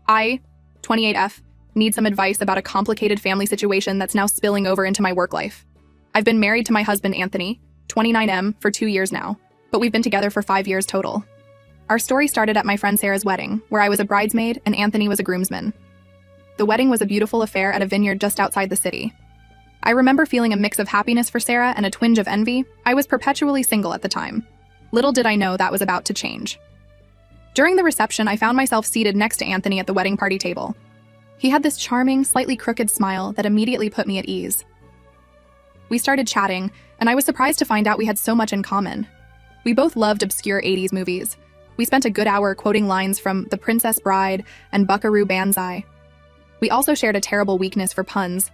I, 28F, need some advice about a complicated family situation that's now spilling over into my work life. I've been married to my husband, Anthony, 29M, for 2 years now, but we've been together for 5 years total. Our story started at my friend Sarah's wedding, where I was a bridesmaid and Anthony was a groomsman. The wedding was a beautiful affair at a vineyard just outside the city. I remember feeling a mix of happiness for Sarah and a twinge of envy. I was perpetually single at the time. Little did I know that was about to change. During the reception, I found myself seated next to Anthony at the wedding party table. He had this charming, slightly crooked smile that immediately put me at ease. We started chatting, and I was surprised to find out we had so much in common. We both loved obscure 80s movies. We spent a good hour quoting lines from The Princess Bride and Buckaroo Banzai. We also shared a terrible weakness for puns.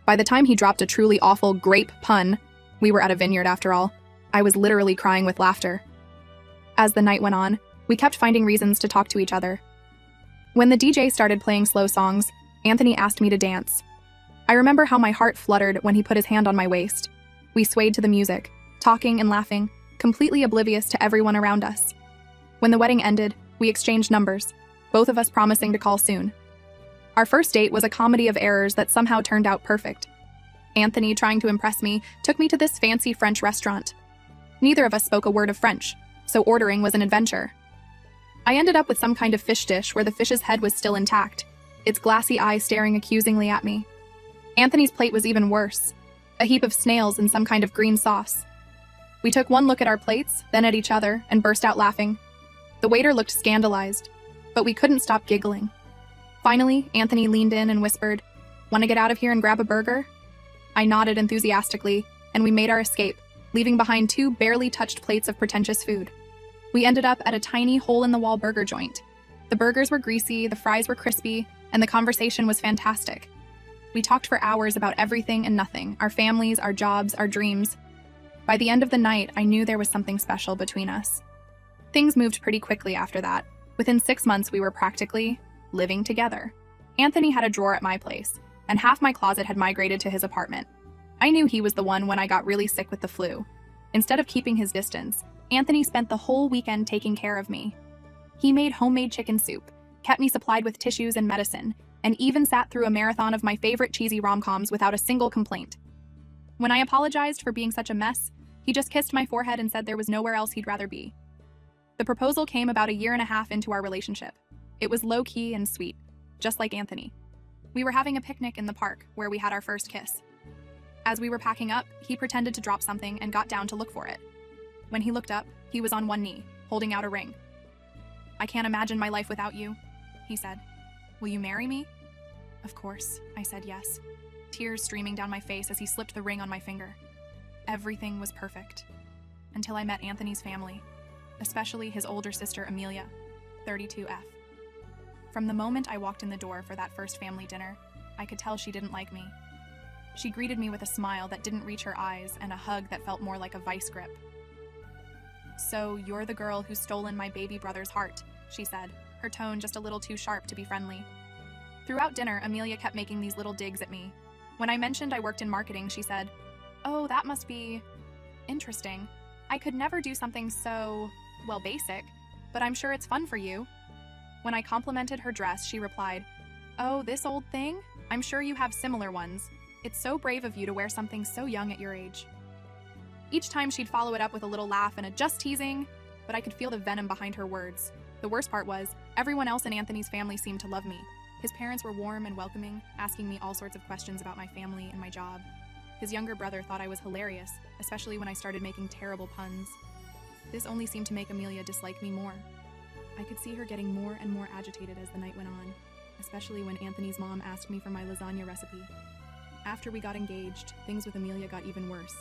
By the time he dropped a truly awful grape pun, we were at a vineyard after all, I was literally crying with laughter. As the night went on, we kept finding reasons to talk to each other. When the DJ started playing slow songs, Anthony asked me to dance. I remember how my heart fluttered when he put his hand on my waist. We swayed to the music, talking and laughing, completely oblivious to everyone around us. When the wedding ended, we exchanged numbers, both of us promising to call soon. Our first date was a comedy of errors that somehow turned out perfect. Anthony, trying to impress me, took me to this fancy French restaurant. Neither of us spoke a word of French, so ordering was an adventure. I ended up with some kind of fish dish where the fish's head was still intact, its glassy eyes staring accusingly at me. Anthony's plate was even worse, a heap of snails and some kind of green sauce. We took one look at our plates, then at each other, and burst out laughing. The waiter looked scandalized, but we couldn't stop giggling. Finally, Anthony leaned in and whispered, "Want to get out of here and grab a burger?" I nodded enthusiastically, and we made our escape, leaving behind 2 barely touched plates of pretentious food. We ended up at a tiny hole-in-the-wall burger joint. The burgers were greasy, the fries were crispy, and the conversation was fantastic. We talked for hours about everything and nothing, our families, our jobs, our dreams. By the end of the night, I knew there was something special between us. Things moved pretty quickly after that. Within 6 months, we were practically living together. Anthony had a drawer at my place, and half my closet had migrated to his apartment. I knew he was the one when I got really sick with the flu. Instead of keeping his distance, Anthony spent the whole weekend taking care of me. He made homemade chicken soup, kept me supplied with tissues and medicine, and even sat through a marathon of my favorite cheesy rom-coms without a single complaint. When I apologized for being such a mess, he just kissed my forehead and said there was nowhere else he'd rather be. The proposal came about 1.5 years into our relationship. It was low-key and sweet, just like Anthony. We were having a picnic in the park where we had our first kiss. As we were packing up, he pretended to drop something and got down to look for it. When he looked up, he was on one knee, holding out a ring. "I can't imagine my life without you," he said. "Will you marry me?" Of course, I said yes, tears streaming down my face as he slipped the ring on my finger. Everything was perfect, until I met Anthony's family, especially his older sister Amelia, 32F. From the moment I walked in the door for that first family dinner, I could tell she didn't like me. She greeted me with a smile that didn't reach her eyes and a hug that felt more like a vice grip. "So you're the girl who's stolen my baby brother's heart," she said, her tone just a little too sharp to be friendly. Throughout dinner, Amelia kept making these little digs at me. When I mentioned I worked in marketing, she said, "Oh, that must be interesting. I could never do something so, well, basic, but I'm sure it's fun for you." When I complimented her dress, she replied, "Oh, this old thing? I'm sure you have similar ones. It's so brave of you to wear something so young at your age." Each time she'd follow it up with a little laugh and a "just teasing," but I could feel the venom behind her words. The worst part was, everyone else in Anthony's family seemed to love me. His parents were warm and welcoming, asking me all sorts of questions about my family and my job. His younger brother thought I was hilarious, especially when I started making terrible puns. This only seemed to make Amelia dislike me more. I could see her getting more and more agitated as the night went on, especially when Anthony's mom asked me for my lasagna recipe. After we got engaged, things with Amelia got even worse.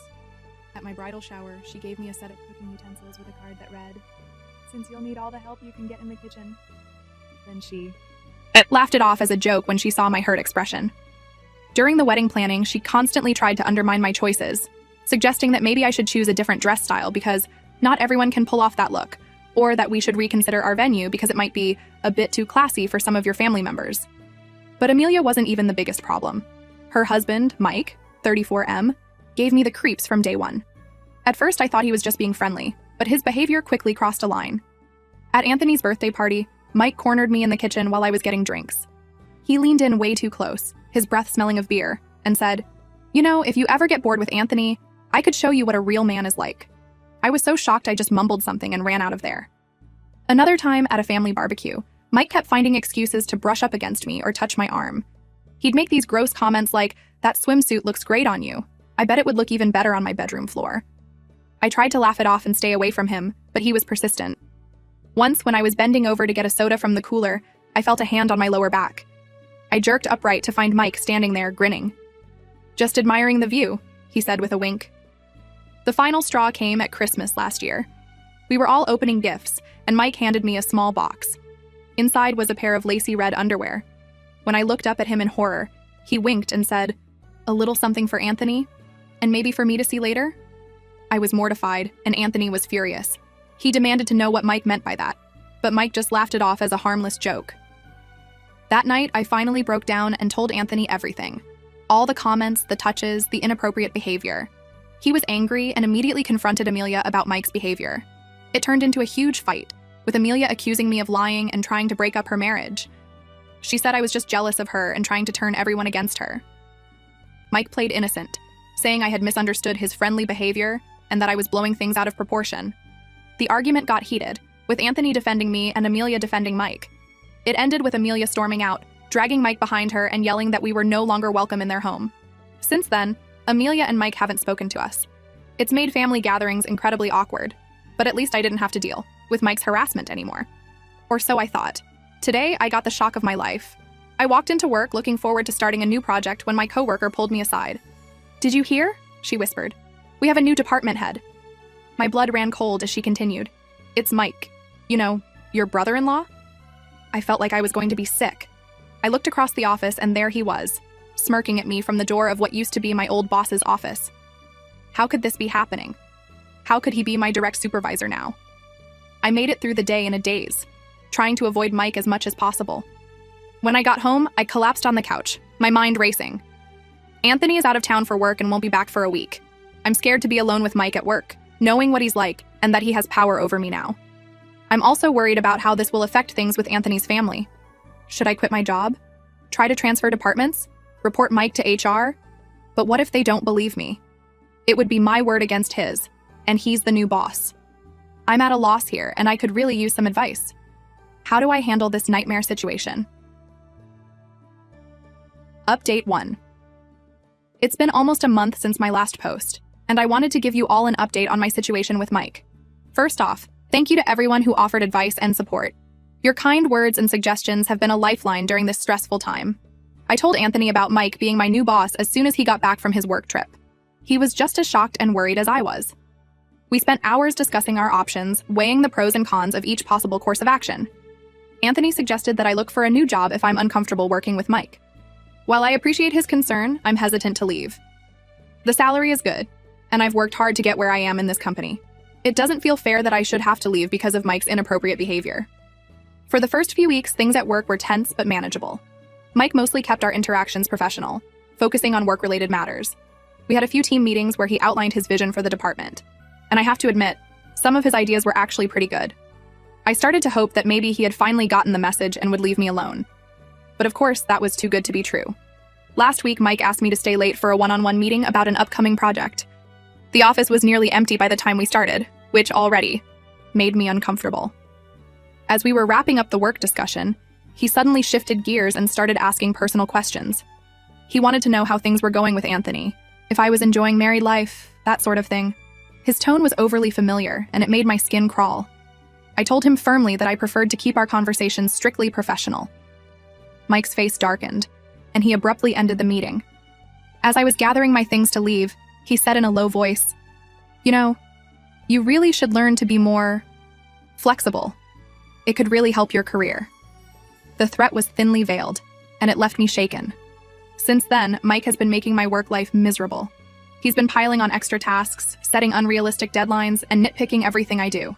At my bridal shower, she gave me a set of cooking utensils with a card that read, "Since you'll need all the help you can get in the kitchen." Then she laughed it off as a joke when she saw my hurt expression. During the wedding planning, she constantly tried to undermine my choices, suggesting that maybe I should choose a different dress style because not everyone can pull off that look, or that we should reconsider our venue because it might be a bit too classy for some of your family members. But Amelia wasn't even the biggest problem. Her husband, Mike, 34M, gave me the creeps from day one. At first, I thought he was just being friendly, but his behavior quickly crossed a line. At Anthony's birthday party, Mike cornered me in the kitchen while I was getting drinks. He leaned in way too close, his breath smelling of beer, and said, "You know, if you ever get bored with Anthony, I could show you what a real man is like." I was so shocked I just mumbled something and ran out of there. Another time at a family barbecue, Mike kept finding excuses to brush up against me or touch my arm. He'd make these gross comments like, "That swimsuit looks great on you. I bet it would look even better on my bedroom floor." I tried to laugh it off and stay away from him, but he was persistent. Once, when I was bending over to get a soda from the cooler, I felt a hand on my lower back. I jerked upright to find Mike standing there, grinning. "Just admiring the view," he said with a wink. The final straw came at Christmas last year. We were all opening gifts, and Mike handed me a small box. Inside was a pair of lacy red underwear. When I looked up at him in horror, he winked and said, "A little something for Anthony? And maybe for me to see later?" I was mortified, and Anthony was furious. He demanded to know what Mike meant by that, but Mike just laughed it off as a harmless joke. That night, I finally broke down and told Anthony everything. All the comments, the touches, the inappropriate behavior. He was angry and immediately confronted Amelia about Mike's behavior. It turned into a huge fight, with Amelia accusing me of lying and trying to break up her marriage. She said I was just jealous of her and trying to turn everyone against her. Mike played innocent, saying I had misunderstood his friendly behavior and that I was blowing things out of proportion. The argument got heated, with Anthony defending me and Amelia defending Mike. It ended with Amelia storming out, dragging Mike behind her and yelling that we were no longer welcome in their home. Since then, Amelia and Mike haven't spoken to us. It's made family gatherings incredibly awkward, but at least I didn't have to deal with Mike's harassment anymore. Or so I thought. Today, I got the shock of my life. I walked into work looking forward to starting a new project when my coworker pulled me aside. "Did you hear?" she whispered. "We have a new department head." My blood ran cold as she continued. "It's Mike. You know, your brother-in-law?" I felt like I was going to be sick. I looked across the office and there he was, smirking at me from the door of what used to be my old boss's office. How could this be happening? How could he be my direct supervisor now? I made it through the day in a daze, trying to avoid Mike as much as possible. When I got home, I collapsed on the couch, my mind racing. Anthony is out of town for work and won't be back for a week. I'm scared to be alone with Mike at work, knowing what he's like and that he has power over me now. I'm also worried about how this will affect things with Anthony's family. Should I quit my job? Try to transfer departments? Report Mike to HR? But what if they don't believe me? It would be my word against his, and he's the new boss. I'm at a loss here, and I could really use some advice. How do I handle this nightmare situation? Update 1. It's been almost a month since my last post, and I wanted to give you all an update on my situation with Mike. First off, thank you to everyone who offered advice and support. Your kind words and suggestions have been a lifeline during this stressful time. I told Anthony about Mike being my new boss as soon as he got back from his work trip. He was just as shocked and worried as I was. We spent hours discussing our options, weighing the pros and cons of each possible course of action. Anthony suggested that I look for a new job if I'm uncomfortable working with Mike. While I appreciate his concern, I'm hesitant to leave. The salary is good, and I've worked hard to get where I am in this company. It doesn't feel fair that I should have to leave because of Mike's inappropriate behavior. For the first few weeks, things at work were tense but manageable. Mike mostly kept our interactions professional, focusing on work-related matters. We had a few team meetings where he outlined his vision for the department. And I have to admit, some of his ideas were actually pretty good. I started to hope that maybe he had finally gotten the message and would leave me alone. But of course, that was too good to be true. Last week, Mike asked me to stay late for a one-on-one meeting about an upcoming project. The office was nearly empty by the time we started, which already made me uncomfortable. As we were wrapping up the work discussion, he suddenly shifted gears and started asking personal questions. He wanted to know how things were going with Anthony, if I was enjoying married life, that sort of thing. His tone was overly familiar, and it made my skin crawl. I told him firmly that I preferred to keep our conversations strictly professional. Mike's face darkened, and he abruptly ended the meeting. As I was gathering my things to leave, he said in a low voice, "You know, you really should learn to be more flexible. It could really help your career." The threat was thinly veiled, and it left me shaken. Since then, Mike has been making my work life miserable. He's been piling on extra tasks, setting unrealistic deadlines, and nitpicking everything I do.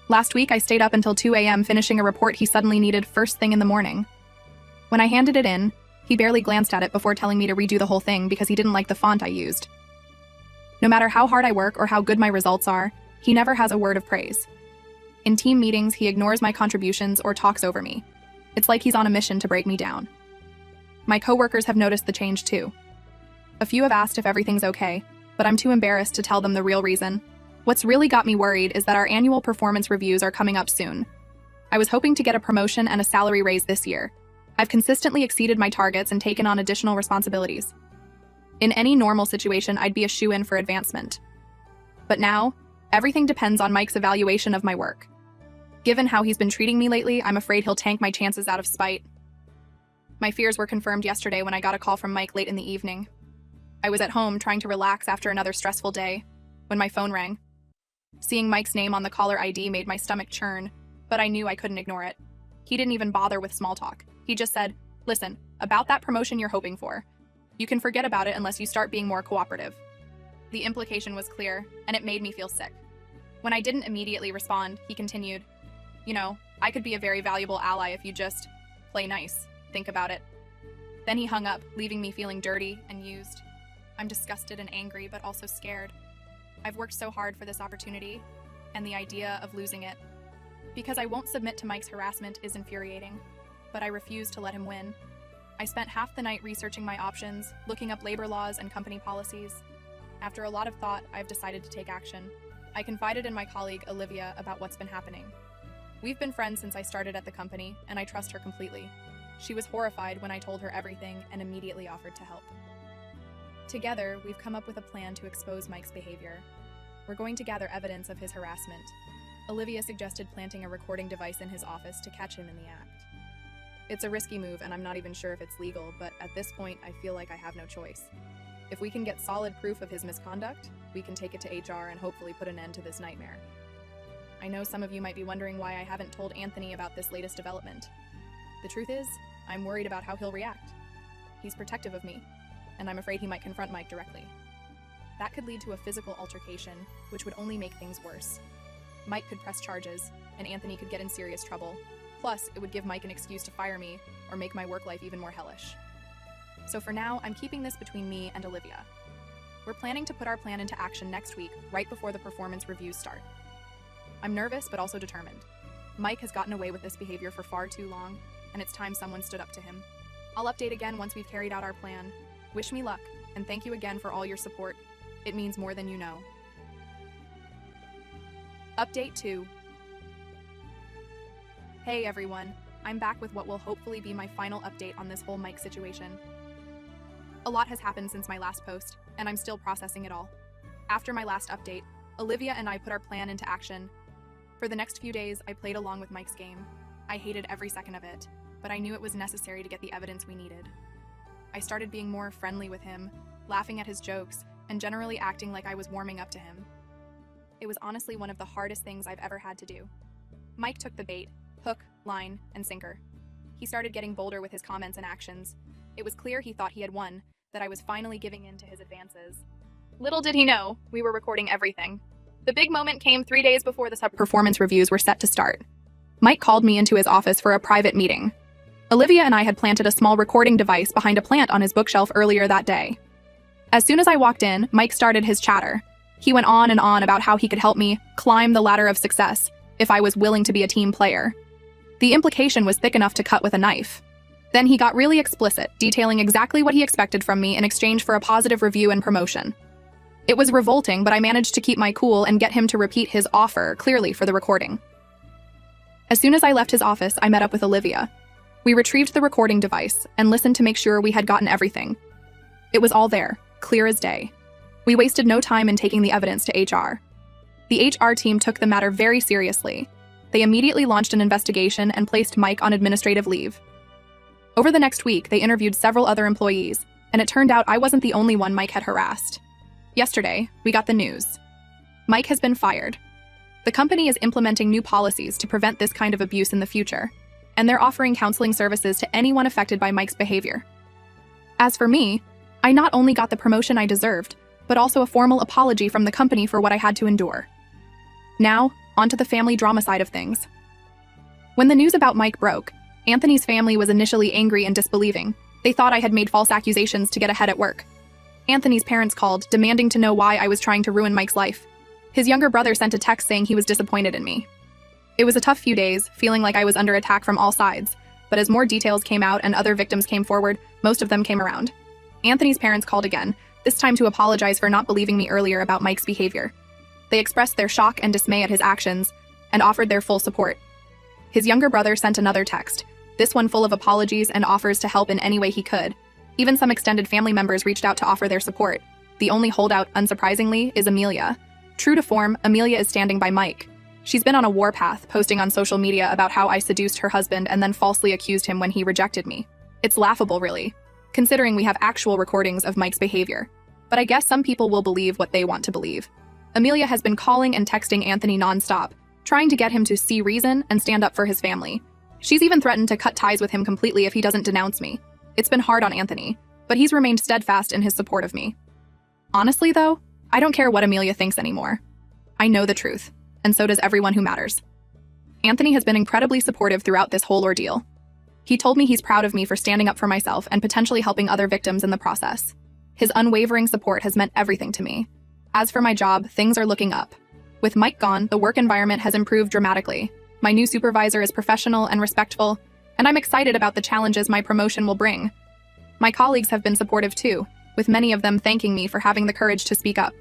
Last week, I stayed up until 2 a.m. finishing a report he suddenly needed first thing in the morning. When I handed it in, he barely glanced at it before telling me to redo the whole thing because he didn't like the font I used. No matter how hard I work or how good my results are, he never has a word of praise. In team meetings, he ignores my contributions or talks over me. It's like he's on a mission to break me down. My coworkers have noticed the change too. A few have asked if everything's okay, but I'm too embarrassed to tell them the real reason. What's really got me worried is that our annual performance reviews are coming up soon. I was hoping to get a promotion and a salary raise this year. I've consistently exceeded my targets and taken on additional responsibilities. In any normal situation, I'd be a shoo-in for advancement. But now, everything depends on Mike's evaluation of my work. Given how he's been treating me lately, I'm afraid he'll tank my chances out of spite. My fears were confirmed yesterday when I got a call from Mike late in the evening. I was at home trying to relax after another stressful day when my phone rang. Seeing Mike's name on the caller ID made my stomach churn, but I knew I couldn't ignore it. He didn't even bother with small talk. He just said, "Listen, about that promotion you're hoping for. You can forget about it unless you start being more cooperative." The implication was clear, and it made me feel sick. When I didn't immediately respond, he continued, "You know, I could be a very valuable ally if you just play nice. Think about it." Then he hung up, leaving me feeling dirty and used. I'm disgusted and angry, but also scared. I've worked so hard for this opportunity, and the idea of losing it. Because I won't submit to Mike's harassment is infuriating, but I refuse to let him win. I spent half the night researching my options, looking up labor laws and company policies. After a lot of thought, I've decided to take action. I confided in my colleague, Olivia, about what's been happening. We've been friends since I started at the company, and I trust her completely. She was horrified when I told her everything and immediately offered to help. Together, we've come up with a plan to expose Mike's behavior. We're going to gather evidence of his harassment. Olivia suggested planting a recording device in his office to catch him in the act. It's a risky move, and I'm not even sure if it's legal, but at this point, I feel like I have no choice. If we can get solid proof of his misconduct, we can take it to HR and hopefully put an end to this nightmare. I know some of you might be wondering why I haven't told Anthony about this latest development. The truth is, I'm worried about how he'll react. He's protective of me, and I'm afraid he might confront Mike directly. That could lead to a physical altercation, which would only make things worse. Mike could press charges, and Anthony could get in serious trouble. Plus, it would give Mike an excuse to fire me or make my work life even more hellish. So for now, I'm keeping this between me and Olivia. We're planning to put our plan into action next week, right before the performance reviews start. I'm nervous, but also determined. Mike has gotten away with this behavior for far too long, and it's time someone stood up to him. I'll update again once we've carried out our plan. Wish me luck, and thank you again for all your support. It means more than you know. Update 2. Hey everyone, I'm back with what will hopefully be my final update on this whole Mike situation. A lot has happened since my last post, and I'm still processing it all. After my last update, Olivia and I put our plan into action. For the next few days, I played along with Mike's game. I hated every second of it, but I knew it was necessary to get the evidence we needed. I started being more friendly with him, laughing at his jokes, and generally acting like I was warming up to him. It was honestly one of the hardest things I've ever had to do. Mike took the bait, hook, line, and sinker. He started getting bolder with his comments and actions. It was clear he thought he had won, that I was finally giving in to his advances. Little did he know, we were recording everything. The big moment came 3 days before the performance reviews were set to start. Mike called me into his office for a private meeting. Olivia and I had planted a small recording device behind a plant on his bookshelf earlier that day. As soon as I walked in, Mike started his chatter. He went on and on about how he could help me climb the ladder of success if I was willing to be a team player. The implication was thick enough to cut with a knife. Then he got really explicit, detailing exactly what he expected from me in exchange for a positive review and promotion. It was revolting, but I managed to keep my cool and get him to repeat his offer clearly for the recording. As soon as I left his office, I met up with Olivia. We retrieved the recording device and listened to make sure we had gotten everything. It was all there, clear as day. We wasted no time in taking the evidence to HR. The HR team took the matter very seriously. They immediately launched an investigation and placed Mike on administrative leave. Over the next week, they interviewed several other employees, and it turned out I wasn't the only one Mike had harassed. Yesterday, we got the news. Mike has been fired. The company is implementing new policies to prevent this kind of abuse in the future, and they're offering counseling services to anyone affected by Mike's behavior. As for me, I not only got the promotion I deserved, but also a formal apology from the company for what I had to endure. Now, onto the family drama side of things. When the news about Mike broke, Anthony's family was initially angry and disbelieving. They thought I had made false accusations to get ahead at work. Anthony's parents called, demanding to know why I was trying to ruin Mike's life. His younger brother sent a text saying he was disappointed in me. It was a tough few days, feeling like I was under attack from all sides, but as more details came out and other victims came forward, most of them came around. Anthony's parents called again, this time to apologize for not believing me earlier about Mike's behavior. They expressed their shock and dismay at his actions and offered their full support. His younger brother sent another text, this one full of apologies and offers to help in any way he could. Even some extended family members reached out to offer their support. The only holdout, unsurprisingly, is Amelia. True to form, Amelia is standing by Mike. She's been on a warpath, posting on social media about how I seduced her husband and then falsely accused him when he rejected me. It's laughable, really, considering we have actual recordings of Mike's behavior. But I guess some people will believe what they want to believe. Amelia has been calling and texting Anthony nonstop, trying to get him to see reason and stand up for his family. She's even threatened to cut ties with him completely if he doesn't denounce me. It's been hard on Anthony, but he's remained steadfast in his support of me. Honestly, though, I don't care what Amelia thinks anymore. I know the truth, and so does everyone who matters. Anthony has been incredibly supportive throughout this whole ordeal. He told me he's proud of me for standing up for myself and potentially helping other victims in the process. His unwavering support has meant everything to me. As for my job, things are looking up. With Mike gone, the work environment has improved dramatically. My new supervisor is professional and respectful, and I'm excited about the challenges my promotion will bring. My colleagues have been supportive too, with many of them thanking me for having the courage to speak up.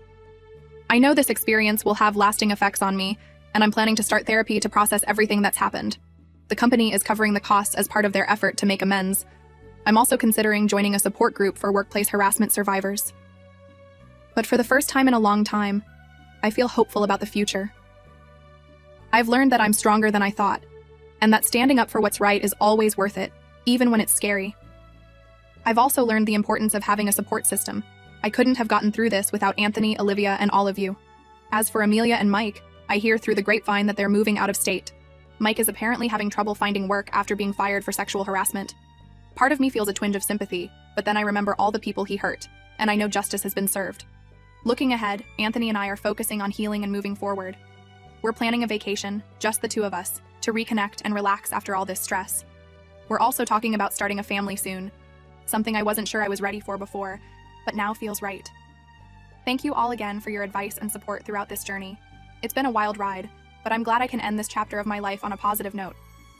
I know this experience will have lasting effects on me, and I'm planning to start therapy to process everything that's happened. The company is covering the costs as part of their effort to make amends. I'm also considering joining a support group for workplace harassment survivors. But for the first time in a long time, I feel hopeful about the future. I've learned that I'm stronger than I thought, and that standing up for what's right is always worth it, even when it's scary. I've also learned the importance of having a support system. I couldn't have gotten through this without Anthony, Olivia, and all of you. As for Amelia and Mike, I hear through the grapevine that they're moving out of state. Mike is apparently having trouble finding work after being fired for sexual harassment. Part of me feels a twinge of sympathy, but then I remember all the people he hurt, and I know justice has been served. Looking ahead, Anthony and I are focusing on healing and moving forward. We're planning a vacation, just the two of us, to reconnect and relax after all this stress. We're also talking about starting a family soon, something I wasn't sure I was ready for before, but now feels right. Thank you all again for your advice and support throughout this journey. It's been a wild ride, but I'm glad I can end this chapter of my life on a positive note.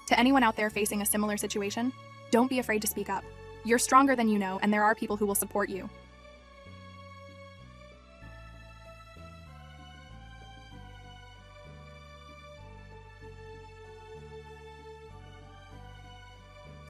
To anyone out there facing a similar situation, don't be afraid to speak up. You're stronger than you know, and there are people who will support you.